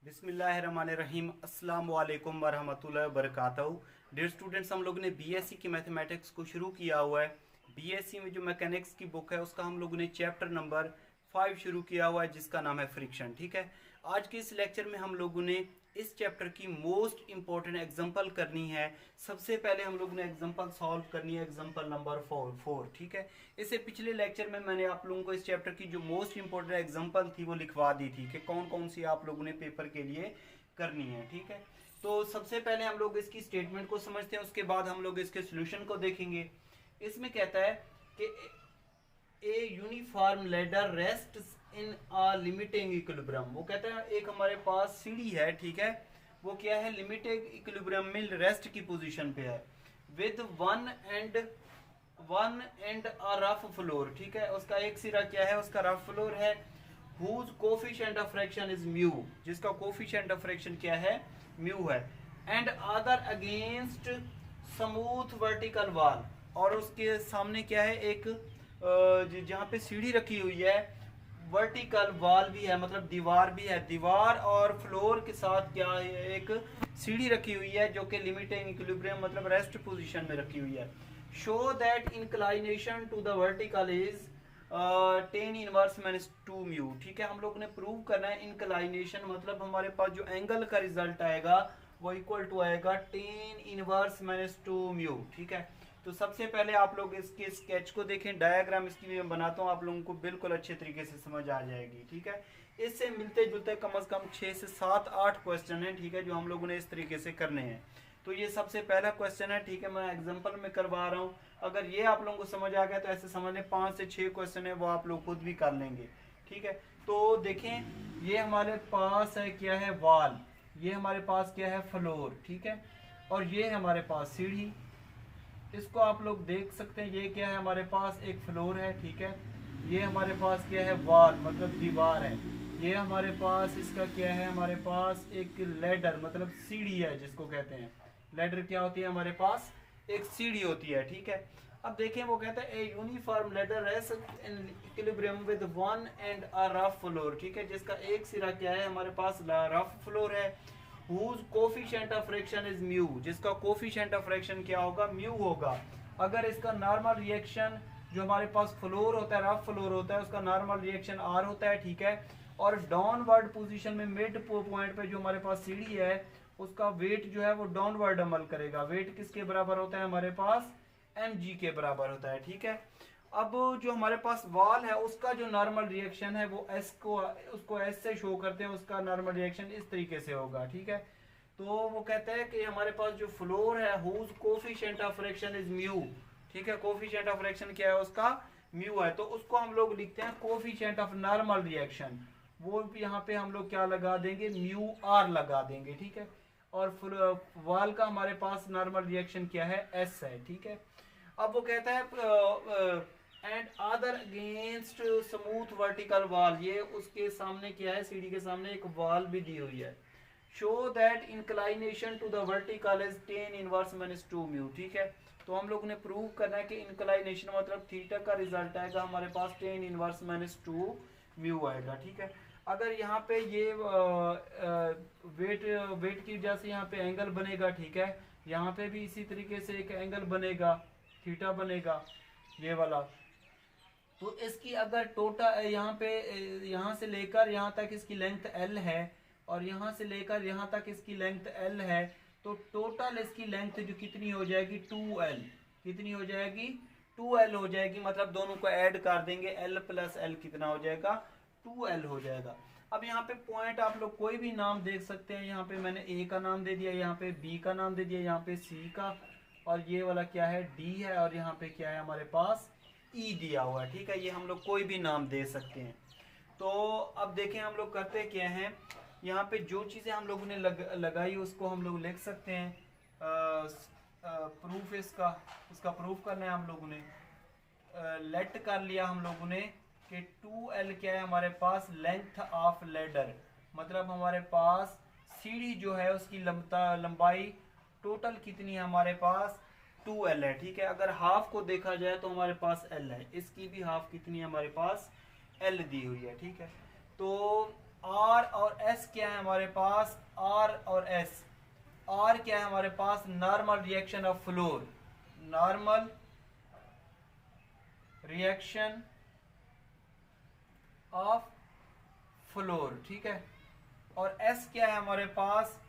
बिस्मिल्लाहिर्रहमानिर्रहीम अस्सलाम वालेकुम वरहमतुल्लाहि वबरकातुहू। डियर स्टूडेंट्स, हम लोगों ने बीएससी की मैथमेटिक्स को शुरू किया हुआ है। बीएससी में जो मैकेनिक्स की बुक है उसका हम लोगों ने चैप्टर नंबर 5 शुरू किया हुआ है जिसका नाम है फ्रिक्शन। ठीक है, आज के इस लेक्चर में हम लोगों ने इस चैप्टर की मोस्ट इंपॉर्टेंट एग्जांपल करनी है। सबसे पहले हम लोगों ने एग्जांपल सॉल्व करनी है, एग्जांपल नंबर 4। ठीक है, इससे पिछले लेक्चर में मैंने आप लोगों को इस चैप्टर की जो मोस्ट इंपॉर्टेंट एग्जांपल थी वो लिखवा दी थी कि कौन कौन सी आप लोगों ने पेपर के लिए करनी है। ठीक है, तो सबसे पहले हम लोग इसकी स्टेटमेंट को समझते हैं, उसके बाद हम लोग इसके सोल्यूशन को देखेंगे। इसमें कहता है कि a uniform ladder rest in a limiting equilibrium. वो कहता है एक हमारे पास सीढ़ी है, ठीक है, वो क्या है, लिमिटिंग इक्विलिब्रियम में रेस्ट की पोजीशन पे है, with one and a rough floor. ठीक है, उसका एक सिरा क्या है, उसका रफ फ्लोर है, whose coefficient of fraction is mu, जिसका कोफिशिएंट ऑफ फ्रैक्शन क्या है, म्यू है, and other against smooth vertical wall, और उसके सामने क्या है, एक जहाँ पे सीढ़ी रखी हुई है, वर्टिकल वॉल भी है, मतलब दीवार भी है, दीवार और फ्लोर के साथ क्या है, एक सीढ़ी रखी हुई है जो कि लिमिटिंग इक्विलिब्रियम मतलब रेस्ट पोजीशन में रखी हुई है। Show that inclination to the vertical is tan inverse minus 2 mu. ठीक है, हम लोग ने प्रूव करना है इंक्लाइनेशन, मतलब हमारे पास जो एंगल का रिजल्ट आएगा वो इक्वल टू आएगा टेन इनवर्स माइनस 2 म्यू। ठीक है, तो सबसे पहले आप लोग इसके स्केच को देखें, डायग्राम इसकी मैं बनाता हूँ, आप लोगों को बिल्कुल अच्छे तरीके से समझ आ जाएगी। ठीक है, इससे मिलते जुलते कम से कम 6 से 7-8 क्वेश्चन हैं, ठीक है, जो हम लोगों ने इस तरीके से करने हैं। तो ये सबसे पहला क्वेश्चन है, ठीक है, मैं एग्जांपल में करवा रहा हूँ। अगर ये आप लोगों को समझ आ गया तो ऐसे समझ लें 5 से 6 क्वेश्चन है वो आप लोग खुद भी कर लेंगे। ठीक है, तो देखें ये हमारे पास है क्या है, वॉल, ये हमारे पास क्या है, फ्लोर। ठीक है, और ये है हमारे पास सीढ़ी, इसको आप लोग देख सकते हैं, ये क्या है, हमारे पास एक फ्लोर है। ठीक है, ये हमारे पास क्या है, वॉल मतलब दीवार है, ये हमारे पास इसका क्या है, हमारे पास एक लैडर मतलब सीढ़ी है जिसको कहते हैं। लैडर क्या होती है, हमारे पास एक सीढ़ी होती है। ठीक है, अब देखें वो कहता है a uniform ladder rest in equilibrium with one and a rough floor. ठीक है, जिसका एक सिरा क्या है, हमारे पास रफ फ्लोर है, whose coefficient of friction is mu, जिसका कोफिशिएंट ऑफ फ्रैक्शन क्या होगा, म्यू होगा। अगर इसका नॉर्मल रिएक्शन जो हमारे पास फ्लोर होता है, रफ फ्लोर होता है, उसका नॉर्मल रिएक्शन आर होता है। ठीक है, और डाउनवर्ड पोजीशन में मिड पॉइंट पे जो हमारे पास सीढ़ी है उसका वेट जो है वो डाउनवर्ड अमल करेगा। वेट किसके बराबर होता है, हमारे पास mg के बराबर होता है। ठीक है, अब जो हमारे पास वॉल है उसका जो नॉर्मल रिएक्शन है वो एस को उसको एस से शो करते हैं, उसका नॉर्मल रिएक्शन इस तरीके से होगा। ठीक है, तो वो कहता है कि हमारे पास जो फ्लोर है whose coefficient of friction is mu. ठीक है, कोफिशिएंट ऑफ फ्रैक्शन क्या है, उसका म्यू है, तो उसको हम लोग लिखते हैं कोफिशिएंट ऑफ नॉर्मल रिएक्शन, वो यहाँ पे हम लोग क्या लगा देंगे, म्यू आर लगा देंगे। ठीक है, और वॉल का हमारे पास नॉर्मल रिएक्शन क्या है, एस है। ठीक है, अब वो कहता है and other against smooth vertical wall, ये उसके सामने क्या है, सीढ़ी के सामने एक वॉल भी दी हुई है। Show that inclination to the vertical is tan inverse minus 2 mu. ठीक है, तो हम लोग ने प्रूव करना है कि इंक्लाइनेशन मतलब थीटा का रिजल्ट आएगा हमारे पास टेन इनवर्स माइनस 2 म्यू आएगा। ठीक है, अगर यहाँ पे ये वेट की वजह से यहाँ पे एंगल बनेगा। ठीक है, यहाँ पे भी इसी तरीके से एक एंगल बनेगा, थीटा बनेगा ये वाला। तो इसकी अगर टोटल यहाँ पे यहाँ से लेकर यहाँ तक इसकी लेंथ l है, और यहाँ से लेकर यहाँ तक इसकी लेंथ l है, तो टोटल इसकी लेंथ जो कितनी हो जाएगी, 2l, कितनी हो जाएगी, 2l हो जाएगी, मतलब दोनों को ऐड कर देंगे, l प्लस l कितना हो जाएगा, 2l हो जाएगा। अब यहाँ पे पॉइंट आप लोग कोई भी नाम देख सकते हैं, यहाँ पे मैंने a का नाम दे दिया, यहाँ पे b का नाम दे दिया, यहाँ पे c का, और ये वाला क्या है, d है, और यहाँ पे क्या है हमारे पास ई दिया हुआ है। ठीक है, ये हम लोग कोई भी नाम दे सकते हैं। तो अब देखें हम लोग करते क्या हैं, यहाँ पे जो चीज़ें हम लोगों ने लगाई उसको हम लोग लिख सकते हैं। प्रूफ इसका प्रूफ करना है हम लोगों ने। लेट कर लिया हम लोगों ने कि 2l क्या है हमारे पास, लेंथ ऑफ लेडर, मतलब हमारे पास सीढ़ी जो है उसकी लंबाई टोटल कितनी है हमारे पास, 2l है। ठीक है, अगर हाफ को देखा जाए तो हमारे पास l है, इसकी भी हाफ कितनी है हमारे पास, l दी हुई है। ठीक है, तो आर और एस क्या है हमारे पास, आर और एस, आर क्या है हमारे पास, normal reaction of floor, normal reaction of floor, ठीक है, और एस क्या है हमारे पास,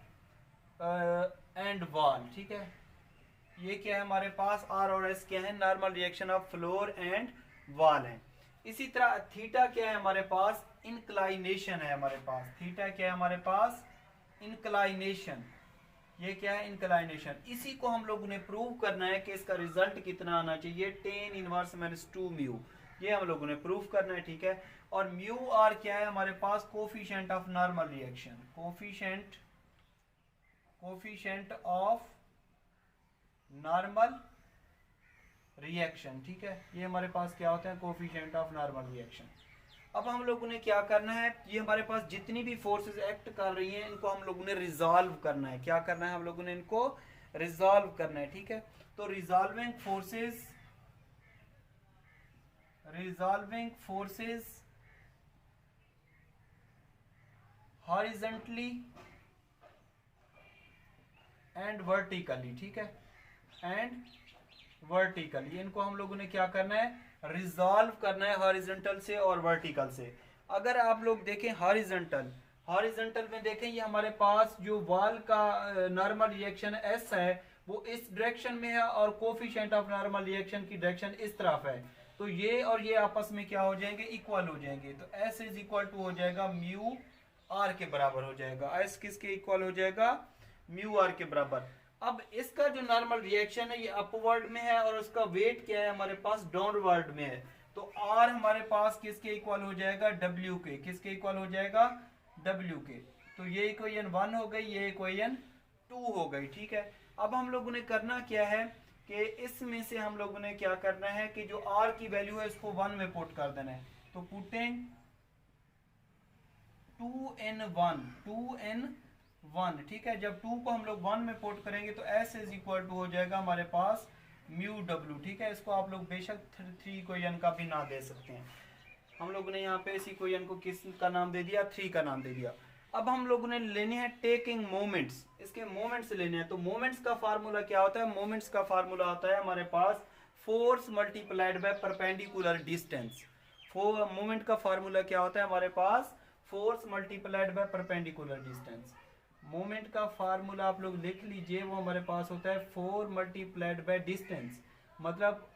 एंड वॉल, ठीक है, ये क्या है हमारे पास, आर और एस क्या है, normal reaction of floor and wall है। इसी तरह थीटा क्या है हमारे पास, इंक्लाइनेशन है हमारे पास, थीटा क्या है हमारे पास, इंक्लाइनेशन, ये क्या है, इंक्लाइनेशन। इसी को हम लोगों ने प्रूव करना है कि इसका रिजल्ट कितना आना चाहिए, टेन इनवर्स माइनस 2 म्यू, ये हम लोगों ने प्रूव करना है, ठीक है। और म्यू आर क्या है हमारे पास, coefficient of normal reaction, coefficient of normal reaction, ठीक है, ये हमारे पास क्या होता है, कोफिशिएंट ऑफ नॉर्मल रिएक्शन। अब हम लोगों ने क्या करना है, ये हमारे पास जितनी भी फोर्सेस एक्ट कर रही हैं इनको हम लोगों ने रिजॉल्व करना है, क्या करना है, हम लोगों ने इनको रिजॉल्व करना है, ठीक है। तो resolving forces horizontally and vertically, ठीक है, एंड वर्टिकली, इनको हम लोगों ने क्या करना है, रिजॉल्व करना है हॉरिजॉन्टल से और वर्टिकल से। अगर आप लोग देखें हॉरिजॉन्टल में देखें, ये हमारे पास जो वॉल का नॉर्मल रिएक्शन एस है वो इस डायरेक्शन में है और कोफिशिएंट ऑफ नॉर्मल रिएक्शन की डायरेक्शन इस तरफ है, तो ये और ये आपस में क्या हो जाएंगे, इक्वल हो जाएंगे। तो एस इज इक्वल टू हो जाएगा म्यू आर के बराबर हो जाएगा, एस किसके इक्वल हो जाएगा, म्यू आर के बराबर। अब इसका जो नॉर्मल रिएक्शन है ये अपवर्ड में है और उसका वेट क्या है हमारे पास, डाउनवर्ड में है, तो आर हमारे पास किसके इक्वल हो जाएगा, डब्ल्यू के, किसके इक्वल हो जाएगा, डब्ल्यू के। तो ये इक्वेशन 1 हो गई, ये इक्वेशन 2 हो गई, ठीक है। अब हम लोगों ने करना क्या है कि इसमें से हम लोगों ने क्या करना है कि जो आर की वैल्यू है इसको 1 में पुट कर देना है, तो पुटिंग 2n1, ठीक है, जब 2 को हम लोग 1 में पुट करेंगे तो s इज इक्वल टू हो जाएगा हमारे पास म्यू डब्ल्यू, ठीक है। इसको आप लोग बेशक 3 इक्वेशन का भी ना दे सकते हैं, हम लोगों ने यहाँ पे इस इक्वेशन को किस का नाम दे दिया, 3 का नाम दे दिया। अब हम लोगों ने लेने हैं टेकिंग मोमेंट्स, इसके मोमेंट्स लेने हैं। तो मोमेंट्स का फार्मूला क्या होता है, मोमेंट्स का फार्मूला होता है हमारे पास force multiplied by perpendicular distance. Moment का फार्मूला क्या होता है हमारे पास, force multiplied by perpendicular distance. Moment का फार्मूला आप लोग लिख लीजिए, वो हमारे पास होता है 4 मल्टीप्लाइड बाय डिस्टेंस, मतलब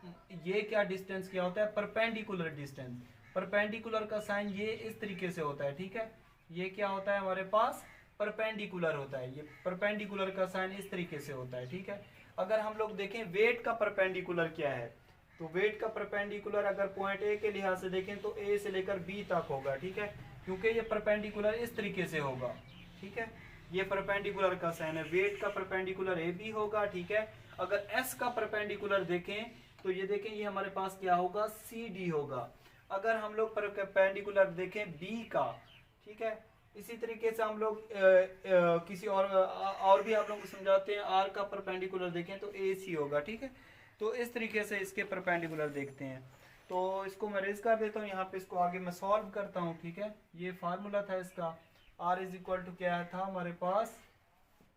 ये क्या डिस्टेंस क्या होता है, परपेंडिकुलर डिस्टेंस। परपेंडिकुलर का साइन ये इस तरीके से होता है, ठीक है, ये क्या होता है हमारे पास, परपेंडिकुलर होता है, ये परपेंडिकुलर का साइन इस तरीके से होता है, ठीक है। अगर हम लोग देखें वेट का परपेंडिकुलर क्या है, तो वेट का परपेंडिकुलर अगर पॉइंट ए के लिहाज से देखें तो ए से लेकर बी तक होगा, ठीक है, क्योंकि ये परपेंडिकुलर इस तरीके से होगा, ठीक है, ये परपेंडिकुलर का साइन है। वेट का परपेंडिकुलर ए बी होगा, ठीक है। अगर एस का परपेंडिकुलर देखें तो ये देखें ये हमारे पास क्या होगा, सी डी होगा। अगर हम लोग परपेंडिकुलर देखें बी का, ठीक है, इसी तरीके से हम लोग किसी और भी आप लोगों को समझाते हैं, आर का परपेंडिकुलर देखें तो ए सी होगा, ठीक है। तो इस तरीके से इसके परपेंडिकुलर देखते हैं। तो इसको मैं रेज कर देता हूँ यहाँ पे, इसको आगे मैं सॉल्व करता हूँ, ठीक है। ये फार्मूला था इसका, आर इज इक्वल टू क्या था हमारे पास,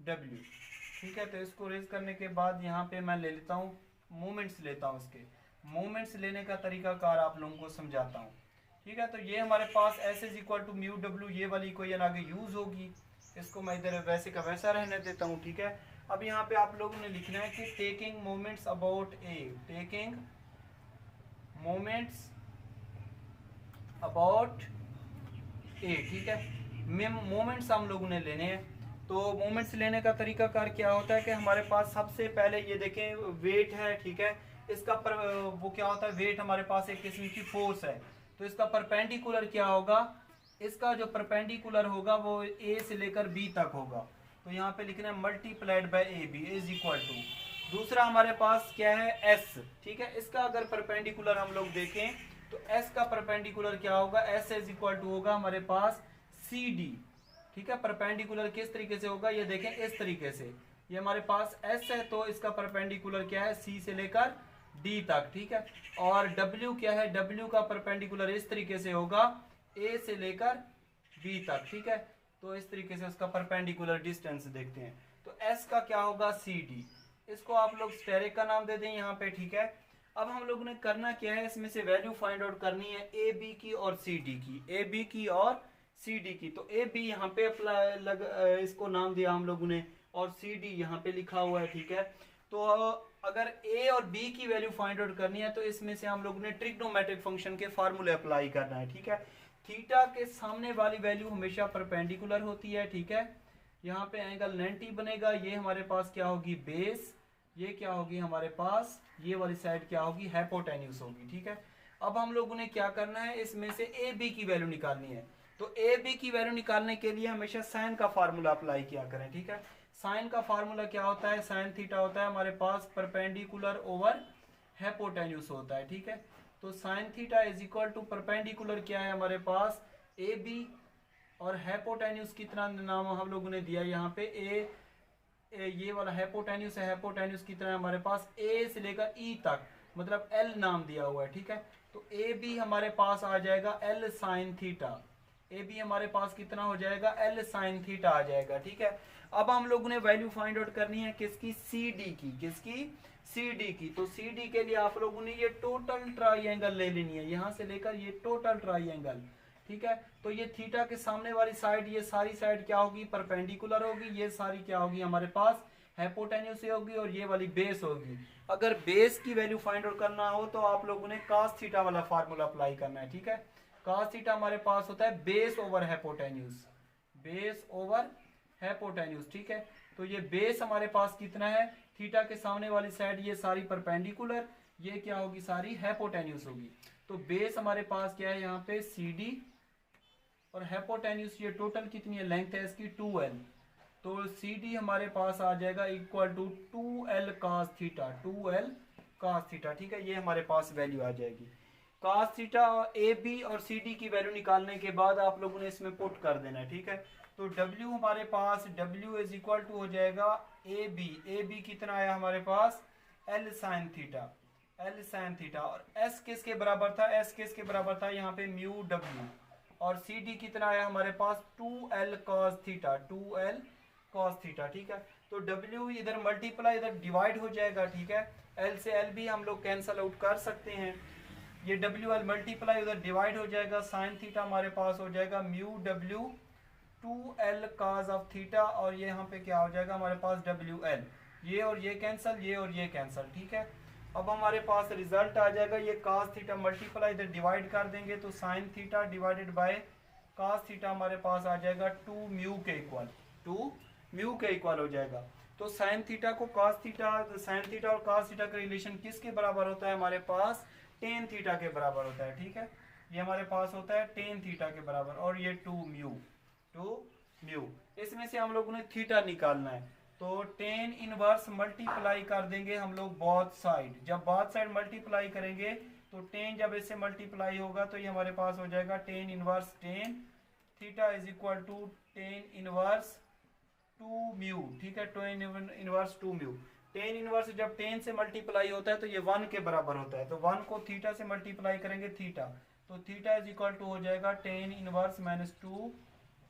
डब्ल्यू, ठीक है। तो इसको रेज करने के बाद यहाँ पे मैं ले लेता हूँ मोमेंट्स लेता हूँ, इसके मोमेंट्स लेने का तरीकाकार आप लोगों को समझाता हूँ, ठीक है। तो ये हमारे पास S is equal to mu W, ये वाली इक्वेशन आगे यूज होगी, इसको मैं इधर वैसे का वैसा रहने देता हूँ, ठीक है। अब यहाँ पे आप लोगों ने लिखना है कि taking moments about A, taking moments about A, ठीक है। मोमेंट्स हम लोगों ने लेने हैं। तो मोमेंट्स लेने का तरीकाकार क्या होता है कि हमारे पास सबसे पहले ये देखें वेट है, ठीक है, इसका वो क्या होता है, वेट हमारे पास एक किस्म की फोर्स है, तो इसका परपेंडिकुलर क्या होगा, इसका जो परपेंडिकुलर होगा वो ए से लेकर बी तक होगा, तो यहाँ पे लिखना है multiplied by A B is equal to. दूसरा हमारे पास क्या है, एस, ठीक है, इसका अगर परपेंडिकुलर हम लोग देखें तो एस का परपेंडिकुलर क्या होगा, एस इज इक्वल टू होगा हमारे पास सी डी, ठीक है। परपेंडिकुलर किस तरीके से होगा, ये देखें इस तरीके से, ये हमारे पास एस है तो इसका परपेंडिकुलर क्या है, सी से लेकर डी तक, ठीक है। और डब्ल्यू क्या है, डब्ल्यू का परपेंडिकुलर इस तरीके से होगा, ए से लेकर बी तक, ठीक है। तो इस तरीके से उसका परपेंडिकुलर डिस्टेंस देखते हैं। तो एस का क्या होगा, सी डी, इसको आप लोग स्टेरिक का नाम दे दें यहाँ पे, ठीक है। अब हम लोगों ने करना क्या है, इसमें से वैल्यू फाइंड आउट करनी है ए बी की और सी डी की, ए बी की और सी डी की। तो ए बी यहाँ पे अप्लाई इसको नाम दिया हम लोगों ने, और सी डी यहाँ पे लिखा हुआ है, ठीक है। तो अगर ए और बी की वैल्यू फाइंड आउट करनी है तो इसमें से हम लोगों ने ट्रिग्नोमेट्रिक फंक्शन के फार्मूले अप्लाई करना है, ठीक है। थीटा के सामने वाली वैल्यू हमेशा परपेंडिकुलर होती है, ठीक है। यहाँ पे एंगल 90 बनेगा, ये हमारे पास क्या होगी, बेस, ये क्या होगी हमारे पास, ये वाली साइड क्या होगी, हाइपोटेन्यूज होगी, ठीक है। अब हम लोगों ने क्या करना है, इसमें से ए बी की वैल्यू निकालनी है। तो ए बी की वैल्यू निकालने के लिए हमेशा साइन का फार्मूला अप्लाई किया करें, ठीक है। साइन का फार्मूला क्या होता है, साइन थीटा होता है हमारे पास परपेंडिकुलर ओवर हाइपोटेन्यूज होता है, ठीक है। तो sine theta is equal to perpendicular क्या है हमारे पास, ए बी, और हाइपोटेन्यूज कितना नाम हम लोगों ने दिया यहाँ पे, ये वाला हाइपोटेन्यूज है, हाइपोटेन्यूज कितना है हमारे पास, ए से लेकर ई तक, मतलब एल नाम दिया हुआ है, ठीक है। तो ए बी हमारे पास आ जाएगा L sine theta, A B हमारे पास कितना हो जाएगा, एल साइन थीटा आ जाएगा, ठीक है। अब हम लोगों ने वैल्यू फाइंड आउट करनी है किसकी, सी डी की, किसकी, सी डी की। तो सी डी के लिए आप लोगों ने ये टोटल ट्राइंगल ले लेनी है, यहां से लेकर ये टोटल ट्राइंगल, ठीक है। तो ये थीटा के सामने वाली साइड, ये सारी साइड क्या होगी, परपेंडिकुलर होगी, ये सारी क्या होगी हमारे पास, हाइपोटेन्यूज से होगी, और ये वाली बेस होगी। अगर बेस की वैल्यू फाइंड आउट करना हो तो आप लोगों ने cos थीटा वाला फार्मूला अप्लाई करना है, ठीक है। cos थीटा हमारे पास होता है base over hypotenuse, base over hypotenuse, ठीक है। तो ये बेस हमारे पास कितना है, थीटा के सामने वाली साइड ये सारी परपेंडिकुलर, ये क्या होगी, सारी हाइपोटेन्यूज होगी। तो बेस हमारे पास क्या है यहाँ पे, सी डी, और हाइपोटेन्यूज ये टोटल कितनी है, लेंथ है इसकी 2l। तो सी डी हमारे पास आ जाएगा equal to 2l cos theta, 2l cos theta, ठीक है। ये हमारे पास वैल्यू आ जाएगी। cos थीटा और ए बी और सी डी की वैल्यू निकालने के बाद आप लोगों ने इसमें पुट कर देना है, ठीक है। तो W हमारे पास, W इज इक्वल टू हो जाएगा ए बी कितना आया हमारे पास, L sine theta, L sine theta, और S किसके बराबर था, S किसके बराबर था यहाँ पे, म्यू W, और सी डी कितना आया हमारे पास, 2l cos theta, 2l cos theta, ठीक है। तो W इधर मल्टीप्लाई इधर डिवाइड हो जाएगा, ठीक है। L से L भी हम लोग कैंसल आउट कर सकते हैं, ये WL मल्टीप्लाई उधर डिवाइड हो जाएगा, साइन थीटा हमारे पास हो जाएगा mu W 2l cos of theta, और ये यहाँ पे क्या हो जाएगा हमारे पास WL, ये और ये कैंसल, ये और ये कैंसल, ठीक है। अब हमारे पास रिजल्ट आ जाएगा, ये cos थीटा मल्टीप्लाई इधर डिवाइड कर देंगे तो sine theta divided by cos theta हमारे पास आ जाएगा 2 म्यू के इक्वल, 2 म्यू के इक्वल हो जाएगा। तो साइन थीटा को cos थीटा, साइन थीटा और cos थीटा का रिलेशन किसके बराबर होता है हमारे पास, टेन थीटा के बराबर होता है, ठीक है। ये हमारे पास होता है टेन थीटा के बराबर, और ये 2 म्यू, इसमें से हम लोगों ने थीटा निकालना है। तो टेन इनवर्स मल्टीप्लाई कर देंगे हम लोग बोथ साइड, जब बोथ साइड मल्टीप्लाई करेंगे तो टेन जब इससे मल्टीप्लाई होगा तो ये हमारे पास हो जाएगा tan inverse tan theta is equal to tan inverse 2 mu, ठीक है। Tan inverse 2 mu, tan inverse जब टेन से मल्टीप्लाई होता है तो ये 1 के बराबर होता है, तो 1 को थीटा से मल्टीप्लाई करेंगे थीटा, तो थीटा इज इक्वल टू हो जाएगा टेन इनवर्स माइनस 2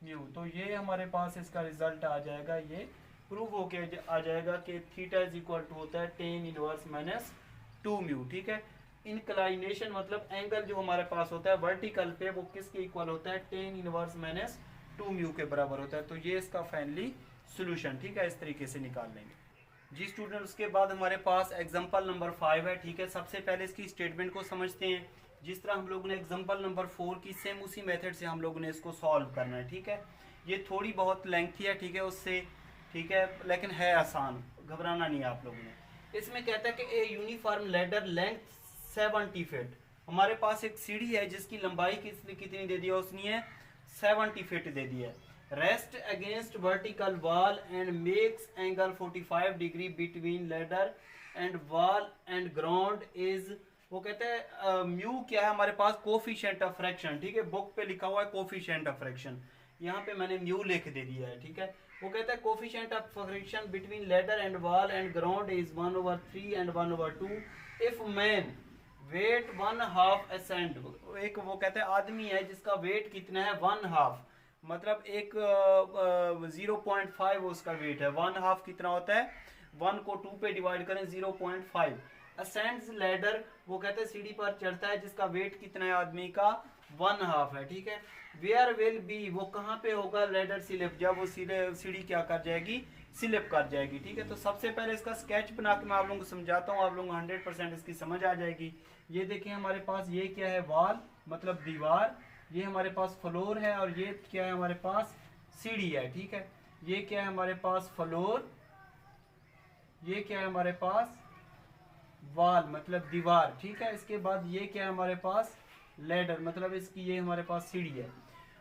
म्यू। तो ये हमारे पास इसका रिजल्ट आ जाएगा, ये प्रूव होके आ जाएगा कि थीटा इज इक्वल टू होता है टेन इनवर्स माइनस 2 म्यू, ठीक है। इंक्लाइनेशन मतलब एंगल जो हमारे पास होता है वर्टिकल पे, वो किसके इक्वल होता है, टेन इनवर्स माइनस 2 म्यू के बराबर होता है। तो ये इसका फाइनली सोल्यूशन, ठीक है, इस तरीके से निकाल लेंगे जी स्टूडेंट। उसके बाद हमारे पास एग्जाम्पल नंबर 5 है, ठीक है। सबसे पहले इसकी स्टेटमेंट को समझते हैं। जिस तरह हम लोगों ने एग्जाम्पल नंबर 4 की सेम उसी मेथड से हम लोगों ने इसको सॉल्व करना है, ठीक है। ये थोड़ी बहुत लेंथी है, ठीक है, उससे, ठीक है, लेकिन है आसान, घबराना नहीं है आप लोगों ने। इसमें कहता है कि a uniform ladder length 70 feet, हमारे पास एक सीढ़ी है जिसकी लंबाई कितनी दे दी है उसने, 70 फीट दे दी है। Rest against vertical wall and makes angle 45 degree between ladder and wall and ground is, वो कहते हैं म्यू क्या है हमारे पास, कोफिशिएंट ऑफ फ्रैक्शन, ठीक है। बुक पे लिखा हुआ है कोफिशिएंट ऑफ फ्रैक्शन, यहाँ पे मैंने म्यू लिख दे दिया है, ठीक है। वो कहता है coefficient of friction between ladder and wall and ground is 1/3 and 1/2 if man weight 1/2 ascend, एक वो कहते हैं आदमी है जिसका वेट कितना है 1/2, मतलब एक 0.5 उसका वेट है। 1/2 कितना होता है, 1 को 2 पे डिवाइड करें 0.5। असेंड्स लैडर, वो कहते हैं सीढ़ी पर चढ़ता है जिसका वेट कितना है आदमी का, 1/2 है, ठीक है। वेयर विल बी, वो कहाँ पे होगा, लैडर स्लिप, जब वो सीढ़ी क्या कर जाएगी, स्लिप कर जाएगी, ठीक है। तो सबसे पहले इसका स्केच बना के मैं आप लोगों को समझाता हूँ, आप लोगों को 100% इसकी समझ आ जाएगी। ये देखिए हमारे पास ये क्या है, वॉल मतलब दीवार, ये हमारे पास फ्लोर है, और ये क्या है हमारे पास, सीढ़ी है, ठीक है। ये क्या है हमारे पास, फ्लोर, ये क्या है हमारे पास, वॉल मतलब दीवार, ठीक है। इसके बाद ये क्या है हमारे पास, लैडर मतलब इसकी ये हमारे पास सीढ़ी है।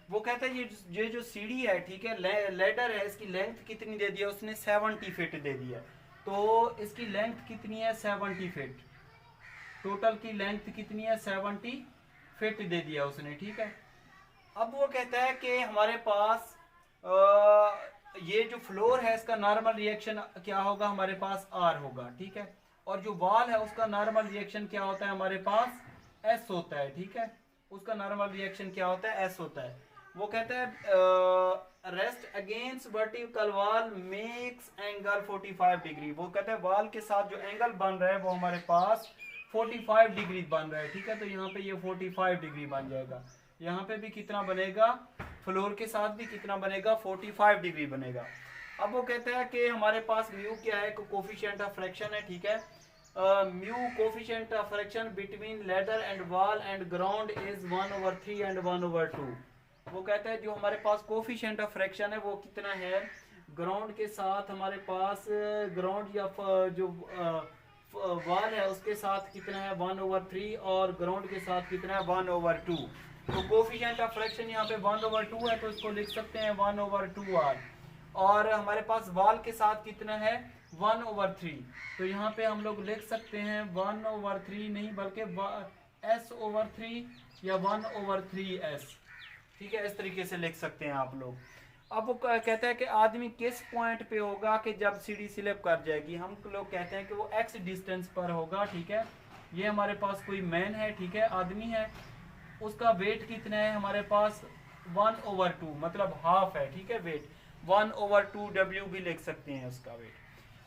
वो कहता है ये जो सीढ़ी है, ठीक है, लैडर है, इसकी लेंथ कितनी दे दिया उसने, 70 फीट दे दिया। तो इसकी लेंथ कितनी है, 70 फीट, टोटल की लेंथ कितनी है, 70 फीट दे दिया उसने, ठीक है। अब वो कहता है कि हमारे पास ये जो फ्लोर है इसका नॉर्मल रिएक्शन क्या होगा, हमारे पास आर होगा, ठीक है। और जो वॉल है उसका नॉर्मल रिएक्शन क्या होता है, हमारे पास एस होता है, ठीक है। उसका नॉर्मल रिएक्शन क्या होता है, एस होता है। वो कहता है rest against vertical wall makes angle 45 degree. वो कहता है वॉल के साथ जो एंगल बन रहा है वो हमारे पास 45 डिग्री बन रहा है, ठीक है। तो यहाँ पे ये 45 डिग्री बन जाएगा। यहाँ पे भी कितना बनेगा, फ्लोर के साथ भी कितना बनेगा, 45 डिग्री बनेगा। अब वो कहता है कि हमारे पास म्यू क्या है, कोफिशिएंट ऑफ फ्रैक्शन है, ठीक है। Mu coefficient of friction between ladder and wall and ground is 1/3 and 1/2। वो कहता है जो हमारे पास कोफिशिएंट ऑफ फ्रैक्शन है वो कितना है, ग्राउंड के साथ हमारे पास, ग्राउंड या जो वॉल है उसके साथ कितना है, 1/3, और ग्राउंड के साथ कितना है, 1/2। तो कोफिशिएंट ऑफ फ्रैक्शन यहाँ पे 1/2 है, तो इसको लिख सकते हैं 1/2r। और हमारे पास वॉल के साथ कितना है, 1/3। तो यहाँ पे हम लोग लिख सकते हैं 1/3 नहीं बल्कि s/3 या 1/3s, ठीक है। इस तरीके से लिख सकते हैं आप लोग। अब वो कहता है कि आदमी किस पॉइंट पे होगा कि जब सीढ़ी स्लिप कर जाएगी, हम लोग कहते हैं कि वो x डिस्टेंस पर होगा, ठीक है। ये हमारे पास कोई मैन है, ठीक है, आदमी है, उसका वेट कितना है हमारे पास, 1/2 मतलब हाफ है, ठीक है। वेट 1/2 w भी लिख सकते हैं उसका वेट।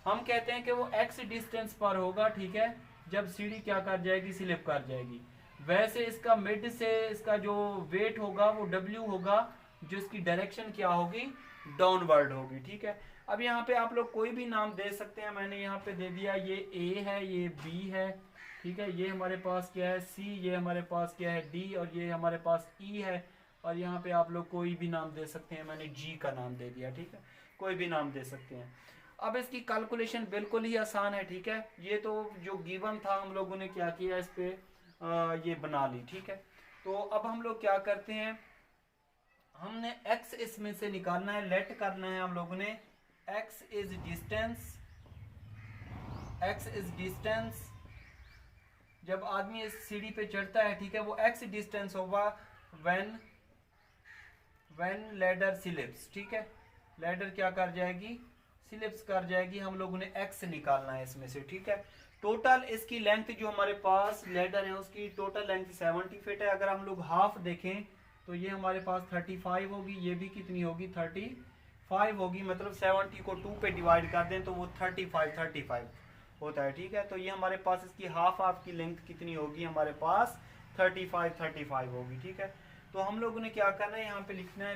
हम कहते हैं कि वो x डिस्टेंस पर होगा, ठीक है, जब सीढ़ी क्या कर जाएगी, स्लिप कर जाएगी। वैसे इसका मिड से इसका जो वेट होगा वो w होगा, जो इसकी डायरेक्शन क्या होगी, डाउनवर्ड होगी, ठीक है। अब यहाँ पे आप लोग कोई भी नाम दे सकते हैं, मैंने यहाँ पे दे दिया, ये a है, ये b है, ठीक है। ये हमारे पास क्या है, c, ये हमारे पास क्या है, d, और ये हमारे पास e है। और यहाँ पे आप लोग कोई भी नाम दे सकते हैं, मैंने g का नाम दे दिया, ठीक है, कोई भी नाम दे सकते हैं। अब इसकी कैलकुलेशन बिल्कुल ही आसान है, ठीक है। ये तो जो गिवन था हम लोगों ने क्या किया, इस पे ये बना ली, ठीक है। तो अब हम लोग क्या करते हैं, हमने x इसमें से निकालना है, लेट करना है हम लोगों ने, x इज डिस्टेंस, जब आदमी इस सीढ़ी पे चढ़ता है, ठीक है, वो x डिस्टेंस होगा व्हेन लैडर स्लिप्स, ठीक है। लैडर क्या कर जाएगी, स्लिप्स कर जाएगी। हम लोगों ने x निकालना है इसमें से, ठीक है। टोटल इसकी लेंथ जो हमारे पास लैडर है उसकी टोटल लेंथ 70 फीट है। अगर हम लोग हाफ देखें तो ये हमारे पास 35 होगी, ये भी कितनी होगी, 35 होगी। मतलब 70 को 2 पे डिवाइड कर दें तो वो 35 होता है, ठीक है। तो ये हमारे पास इसकी हाफ की लेंथ कितनी होगी, हमारे पास 35 होगी, ठीक है। तो हम लोगों ने क्या करना है, यहाँ पे लिखना है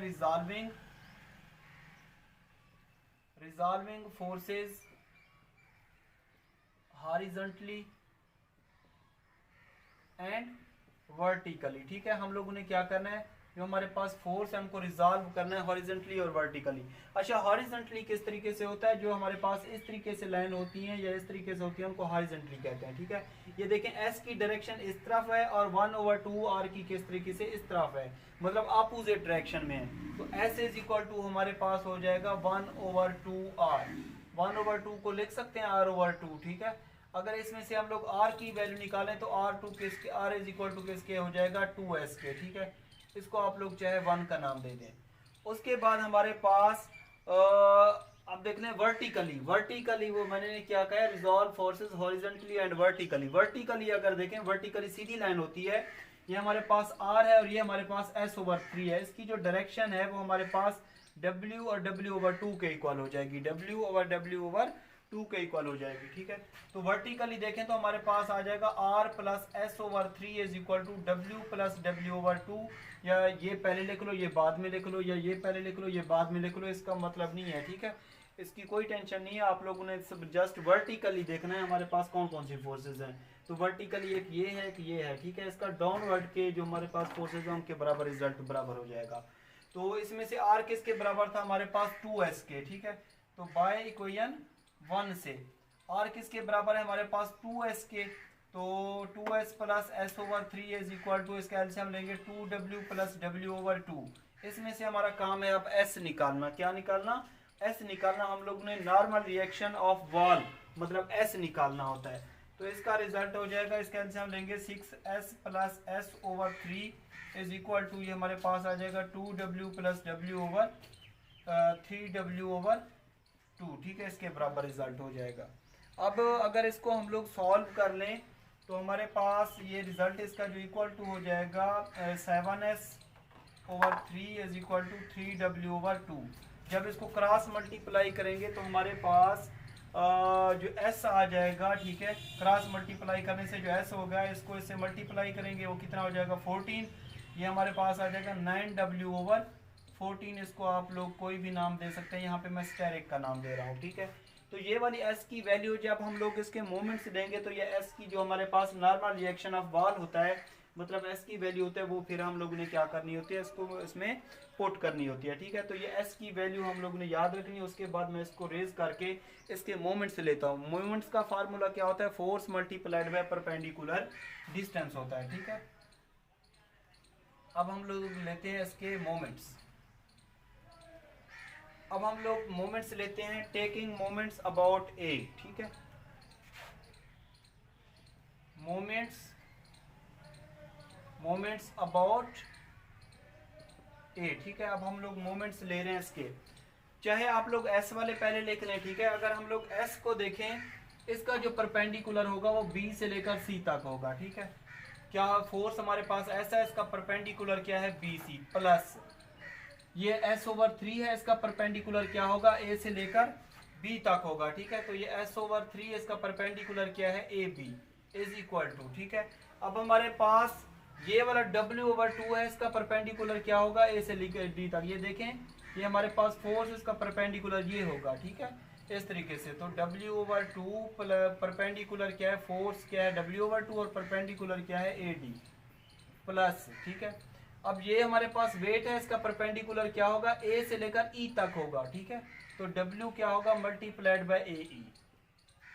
resolving forces horizontally and vertically, ठीक है। हम लोगों ने क्या करना है, जो हमारे पास फोर्स है हमको रिजॉल्व करना है हॉरिजॉन्टली और वर्टिकली। अच्छा, हॉरिजॉन्टली किस तरीके से होता है, जो हमारे पास इस तरीके से लाइन होती है या इस तरीके से होती है उनको हॉरिजॉन्टली कहते हैं, ठीक है। ये देखें एस की डायरेक्शन इस तरफ है और 1/2 आर की किस तरीके से इस तरफ है, मतलब अपोजिट डायरेक्शन में है। तो एस इज इक्वल टू हमारे पास हो जाएगा 1/2 आर। 1/2 को लिख सकते हैं r/2, ठीक है। अगर इसमें से हम लोग r की वैल्यू निकालें तो r2 किसके, r इज इक्वल टू किसके हो जाएगा, 2s के, ठीक है। इसको आप लोग चाहे 1 का नाम दे दें। उसके बाद हमारे पास अब देख लें वर्टिकली वो मैंने क्या कहा, resolve forces horizontally and vertically. Vertically अगर देखें, वर्टिकली सीधी लाइन होती है, ये हमारे पास r है और ये हमारे पास s/3 है। इसकी जो डायरेक्शन है वो हमारे पास w और w/2 के इक्वल हो जाएगी, w और w/2 के इक्वल हो जाएगी, ठीक है। तो वर्टिकली देखें तो हमारे पास आ जाएगा r plus s/3 is equal to w plus w/2, या ये पहले लिख लो, ये बाद में लिख लो, या ये पहले लिख लो, ये बाद में लिख लो, इसका मतलब नहीं है, ठीक है। इसकी कोई टेंशन नहीं है, आप लोगों ने सब जस्ट वर्टिकली देखना है हमारे पास कौन कौन सी फोर्सेज हैं। तो वर्टिकली एक ये है, एक ये है, ठीक है। इसका डाउनवर्ड के जो हमारे पास फोर्सेज हैं उनके बराबर रिजल्ट बराबर हो जाएगा। तो इसमें से r किसके बराबर था हमारे पास 2s के, ठीक है। तो बाय इक्वेशन 1 से r किसके बराबर है हमारे पास 2s के, तो 2s plus s/3 is equal to, इसका एलसीएम लेंगे 2w प्लस w/2। इसमें से हमारा काम है अब s निकालना। क्या निकालना? s निकालना। हम लोग ने नॉर्मल रिएक्शन ऑफ वॉल मतलब s निकालना होता है। तो इसका रिजल्ट हो जाएगा, इसका एलसीएम लेंगे 6s plus s/3 is equal to, ये हमारे पास आ जाएगा 2w प्लस w/3w/2, ठीक है। इसके बराबर रिजल्ट हो जाएगा। अब अगर इसको हम लोग सॉल्व कर लें तो हमारे पास ये रिजल्ट इसका जो इक्वल टू हो जाएगा 7s/3 is equal to 3w/2। जब इसको क्रॉस मल्टीप्लाई करेंगे तो हमारे पास जो s आ जाएगा, ठीक है। क्रॉस मल्टीप्लाई करने से जो s होगा इसको इससे मल्टीप्लाई करेंगे, वो कितना हो जाएगा 14। ये हमारे पास आ जाएगा 9w/14। इसको आप लोग कोई भी नाम दे सकते हैं, यहाँ पे मैं स्टेरिक का नाम दे रहा हूँ, ठीक है। तो ये वाली s की वैल्यू जब हम लोग इसके मोमेंट्स देंगे तो ये s की जो हमारे पास नॉर्मल रिएक्शन ऑफ वॉल होता है, मतलब s की वैल्यू होता है, वो फिर हम लोग ने क्या करनी होती है, इसको इसमें पुट करनी होती है, ठीक है। तो ये s की वैल्यू हम लोग ने याद रखनी है। उसके बाद मैं इसको रेज करके इसके मोमेंट्स लेता हूँ। मोमेंट्स का फार्मूला क्या होता है? Force multiplied by perpendicular distance होता है, ठीक है। अब हम लोग लेते हैं इसके मोमेंट्स। अब हम लोग मोमेंट्स लेते हैं टेकिंग मोमेंट्स अबाउट ए, ठीक है। मोमेंट्स अबाउट ए, ठीक है। अब हम लोग मोमेंट्स ले रहे हैं इसके, चाहे आप लोग s वाले पहले लिख लें, ठीक है। अगर हम लोग s को देखें, इसका जो परपेंडिकुलर होगा वो b से लेकर c तक होगा, ठीक है। क्या फोर्स हमारे पास s है, इसका परपेंडिकुलर क्या है bc, प्लस ये s/3 है, इसका परपेंडिकुलर क्या होगा a से लेकर b तक होगा, ठीक है। तो ये s/3 इसका परपेंडिकुलर क्या है ab इज इक्वल टू, ठीक है। अब हमारे पास ये वाला w/2 है, इसका परपेंडिकुलर क्या होगा a से लेकर d तक। ये देखें, ये हमारे पास फोर्स इसका परपेंडिकुलर ये होगा, ठीक है, इस तरीके से। तो w/2 परपेंडिकुलर क्या है, फोर्स क्या है w/2 और परपेंडिकुलर क्या है ad प्लस, ठीक है। अब ये हमारे पास वेट है, इसका परपेंडिकुलर क्या होगा a से लेकर e तक होगा, ठीक है। तो w क्या होगा मल्टीप्लाइड बाय ae,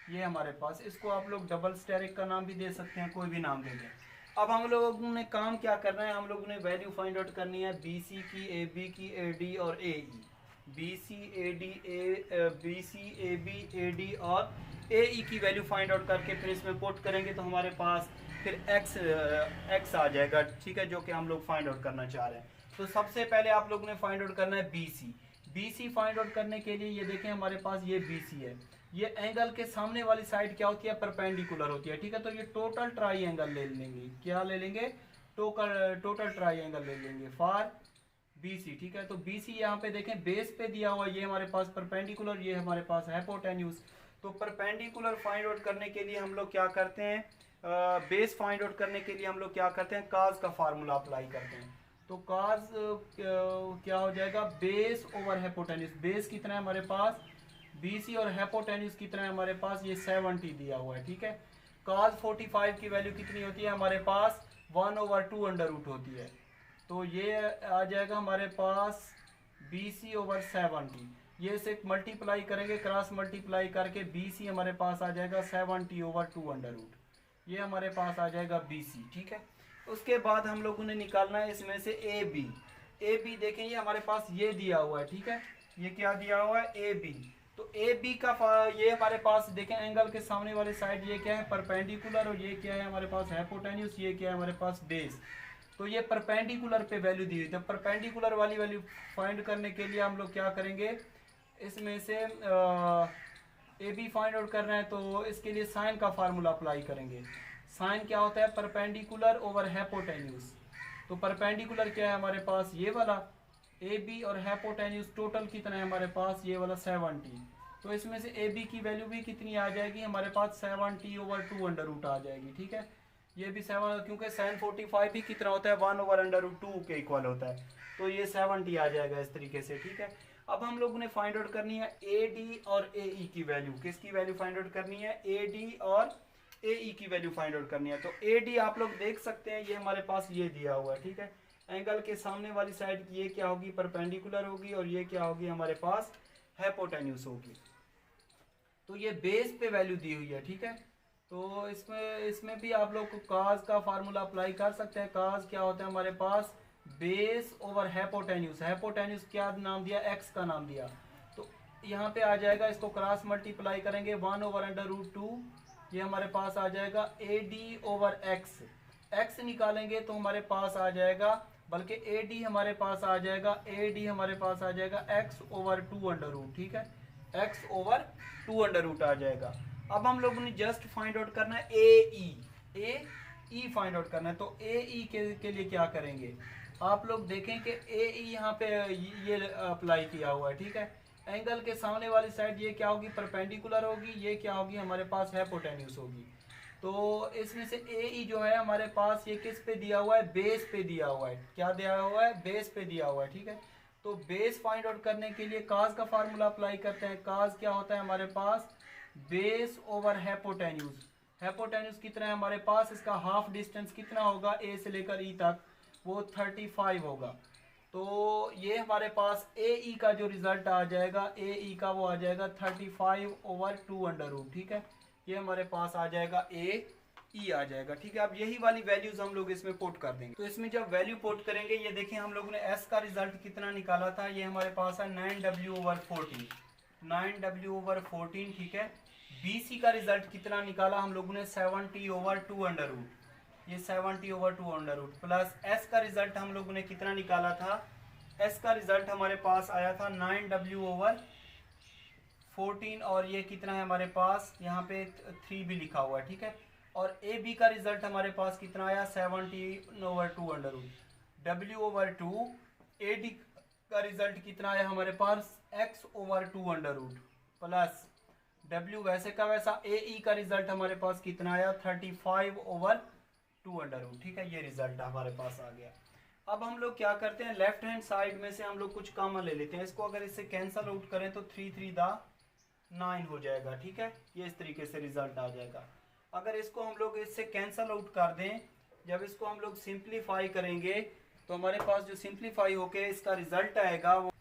ये हमारे पास। इसको आप लोग डबल स्टेरिक का नाम भी दे सकते हैं, कोई भी नाम दे दें। अब हम लोगों ने काम क्या करना है, हम लोगों ने वैल्यू फाइंड आउट करनी है BC की, AB की, AD और AE। BC AB AD और AE की वैल्यू फाइंड आउट करके फिर इसमें पुट करेंगे तो हमारे पास फिर x आ जाएगा, ठीक है, जो कि हम लोग फाइंड आउट करना चाह रहे हैं। तो सबसे पहले आप लोगों ने फाइंड आउट करना है BC फाइंड आउट करने के लिए ये देखें हमारे पास ये BC है, ये एंगल के सामने वाली साइड क्या होती है, परपेंडिकुलर होती है, ठीक है। तो ये टोटल ट्राइंगल ले लेंगे, क्या ले लेंगे, टोटल ट्राइंगल ले लेंगे फॉर BC, ठीक है। तो BC यहाँ पे देखें बेस पे दिया हुआ, ये हमारे पास परपेंडिकुलर, ये हमारे पास हाइपोटेन्यूज। तो परपेंडिकुलर फाइंड आउट करने के लिए हम लोग क्या करते हैं, बेस फाइंड आउट करने के लिए हम लोग क्या करते हैं, काज का फार्मूला अप्लाई करते हैं। तो काज क्या हो जाएगा, बेस ओवर हाइपोटेन्यूज। बेस कितना है हमारे पास BC और हाइपोटेन्यूज कितना है हमारे पास, ये 70 दिया हुआ है, ठीक है। काज 45 की वैल्यू कितनी होती है हमारे पास, 1/2 अंडर रूट होती है। तो ये आ जाएगा हमारे पास BC/70। ये से मल्टीप्लाई करेंगे, क्रॉस मल्टीप्लाई करके BC हमारे पास आ जाएगा 70/2 अंडर रूट, ये हमारे पास आ जाएगा BC, ठीक है। उसके बाद हम लोगों ने निकालना है इसमें से AB देखें, ये हमारे पास ये दिया हुआ है, ठीक है। ये क्या दिया हुआ है, AB। तो AB का ये हमारे पास देखें एंगल के सामने वाली साइड ये क्या है, परपेंडिकुलर, और ये क्या है हमारे पास हाइपोटेन्यूज, ये क्या है हमारे पास बेस। तो ये परपेंडिकुलर पे वैल्यू दी हुई थी। परपेंडिकुलर वाली वैल्यू फाइंड करने के लिए हम लोग क्या करेंगे, इसमें से AB फाइंड आउट करना है तो इसके लिए साइन का फार्मूला अप्लाई करेंगे। साइन क्या होता है, परपेंडिकुलर ओवर हाइपोटेन्यूज। तो परपेंडिकुलर क्या है हमारे पास, ये वाला ए बी, और हाइपोटेन्यूज टोटल कितना है हमारे पास, ये वाला 70। तो इसमें से ए बी की वैल्यू भी कितनी आ जाएगी हमारे पास, 70/2 अंडर रूट आ जाएगी। ठीक है, ये भी 7, क्योंकि साइन 45 भी कितना होता है, 1/√2 के इक्वल होता है, तो ये 70 आ जाएगा इस तरीके से। ठीक है, अब हम लोगों ने फाइंड आउट करनी है ए डी और ए ई की वैल्यू। किसकी वैल्यू फाइंड आउट करनी है, ए डी और ए ई की वैल्यू फाइंड आउट करनी है। तो ए डी आप लोग देख सकते हैं, ये हमारे पास ये दिया हुआ है। ठीक है, एंगल के सामने वाली साइड की ये क्या होगी, परपेंडिकुलर होगी, और ये क्या होगी हमारे पास, हाइपोटेन्यूज होगी। तो ये बेस पे वैल्यू दी हुई है। ठीक है, तो इसमें भी आप लोग को काज का फार्मूला अप्लाई कर सकते हैं। काज क्या होता है हमारे पास, बेस ओवर हाइपोटेन्यूज। हाइपोटेन्यूज क्या नाम दिया, एक्स का नाम दिया। तो यहाँ पे आ जाएगा, इसको क्रॉस मल्टीप्लाई करेंगे 1/√2, ये हमारे पास आ जाएगा A D over x. X निकालेंगे तो हमारे पास आ जाएगा, बल्कि ए डी हमारे पास आ जाएगा, ए डी हमारे पास आ जाएगा x/2 ठीक है, x/2 आ जाएगा। अब हम लोगों ने जस्ट फाइंड आउट करना है ए ई फाइंड आउट करना है। तो ए ई के लिए क्या करेंगे, आप लोग देखें कि ए ई यहाँ पे ये अप्लाई किया हुआ है। ठीक है, एंगल के सामने वाली साइड ये क्या होगी, परपेंडिकुलर होगी, ये क्या होगी हमारे पास, हाइपोटेन्यूज होगी। तो इसमें से ए ई जो है हमारे पास ये किस पे दिया हुआ है, बेस पे दिया हुआ है। क्या दिया हुआ है, बेस पे दिया हुआ है। ठीक है, तो बेस फाइंड आउट करने के लिए काज का फार्मूला अप्लाई करते हैं। काज क्या होता है हमारे पास, बेस ओवर हाइपोटेन्यूज। हाइपोटेन्यूज कितना है हमारे पास, इसका हाफ डिस्टेंस कितना होगा, ए से लेकर ई तक, वो 35 होगा। तो ये हमारे पास ए ई का जो रिजल्ट आ जाएगा, ए ई का वो आ जाएगा 35/2 ठीक है, ये हमारे पास आ जाएगा ए ई आ जाएगा। ठीक है, अब यही वाली वैल्यूज हम लोग इसमें पुट कर देंगे। तो इसमें जब वैल्यू पुट करेंगे, ये देखें हम लोगों ने एस का रिजल्ट कितना निकाला था, ये हमारे पास है 9W/14, 9W/14। ठीक है, बी सी का रिजल्ट कितना निकाला हम लोगों ने, 70/2 ये 70/2 प्लस एस का रिजल्ट हम लोगों ने कितना निकाला था, एस का रिजल्ट हमारे पास आया था 9W/14, और ये कितना है हमारे पास, यहाँ पे 3 भी लिखा हुआ है। ठीक है, और ए बी का रिजल्ट हमारे पास कितना आया, 70/2 W/2। ए डी का रिजल्ट कितना आया हमारे पास, x/2 प्लस W वैसे का वैसा। ए ई का रिजल्ट हमारे पास कितना आया, 35/2। ठीक है, ये रिजल्ट हमारे पास आ गया। अब हम लोग क्या करते हैं, लेफ्ट हैंड साइड में से हम लोग कुछ कॉमन ले लेते हैं। इसको अगर इससे कैंसल आउट करें तो 3×3=9 हो जाएगा। ठीक है, ये इस तरीके से रिजल्ट आ जाएगा। अगर इसको हम लोग इससे कैंसल आउट कर दें, जब इसको हम लोग सिंप्लीफाई करेंगे तो हमारे पास जो सिंप्लीफाई होके इसका रिजल्ट आएगा वो,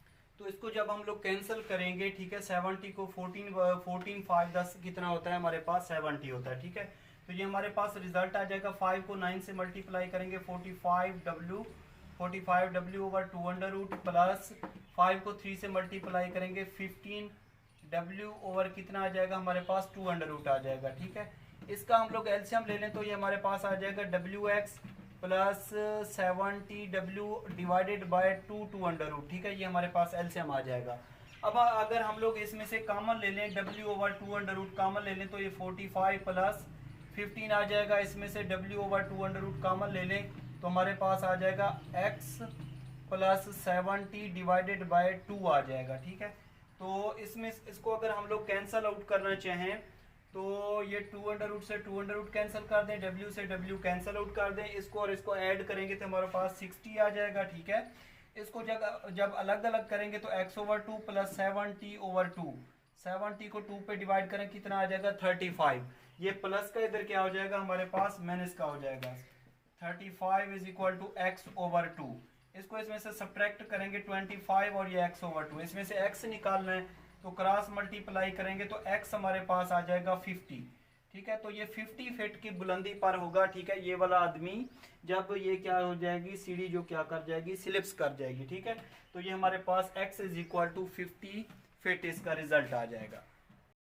तो इसको जब हम लोग कैंसिल करेंगे, ठीक है, 70 को 14 5 10 कितना होता है हमारे पास, 70 होता है। ठीक है, तो ये हमारे पास रिजल्ट आ जाएगा। 5 को 9 से मल्टीप्लाई करेंगे, 45W/2 प्लस 5 को 3 से मल्टीप्लाई करेंगे, 15W ओवर कितना आ जाएगा हमारे पास, 2 आ जाएगा। ठीक है, इसका हम लोग एलसीएम ले लें तो ये हमारे पास आ जाएगा WX plus 70W divided by 2 ठीक है, ये हमारे पास एलसीएम आ जाएगा। अब अगर हम लोग इसमें से कॉमन ले लें, W/2 कॉमन ले लें तो ये 45 प्लस 15 आ जाएगा। इसमें से W/2 कॉमन ले लें तो हमारे पास आ जाएगा x प्लस 70 डिवाइडेड बाय 2 आ जाएगा। ठीक है, तो इसमें इसको अगर हम लोग कैंसल आउट करना चाहें तो ये 2 से 2 कैंसिल कर दें, W से W कैंसिल आउट कर दें, इसको और इसको ऐड करेंगे तो हमारे पास 60 आ जाएगा। ठीक है, इसको जब अलग अलग करेंगे तो x/2 प्लस 70/2, 70 को 2 पे डिवाइड करें कितना आ जाएगा, 35। ये प्लस का इधर क्या हो जाएगा हमारे पास, माइनस का हो जाएगा। 35 = x/2। इसको इसमें से सब्ट्रैक्ट करेंगे 25 और ये x/2, इसमें से x निकालना है तो क्रॉस मल्टीप्लाई करेंगे तो x हमारे पास आ जाएगा 50। ठीक है, तो ये 50 फीट की बुलंदी पर होगा। ठीक है, ये वाला आदमी जब ये क्या हो जाएगी, सीढ़ी जो क्या कर जाएगी, स्लिप्स कर जाएगी। ठीक है, तो ये हमारे पास x = 50 फीट इसका रिजल्ट आ जाएगा।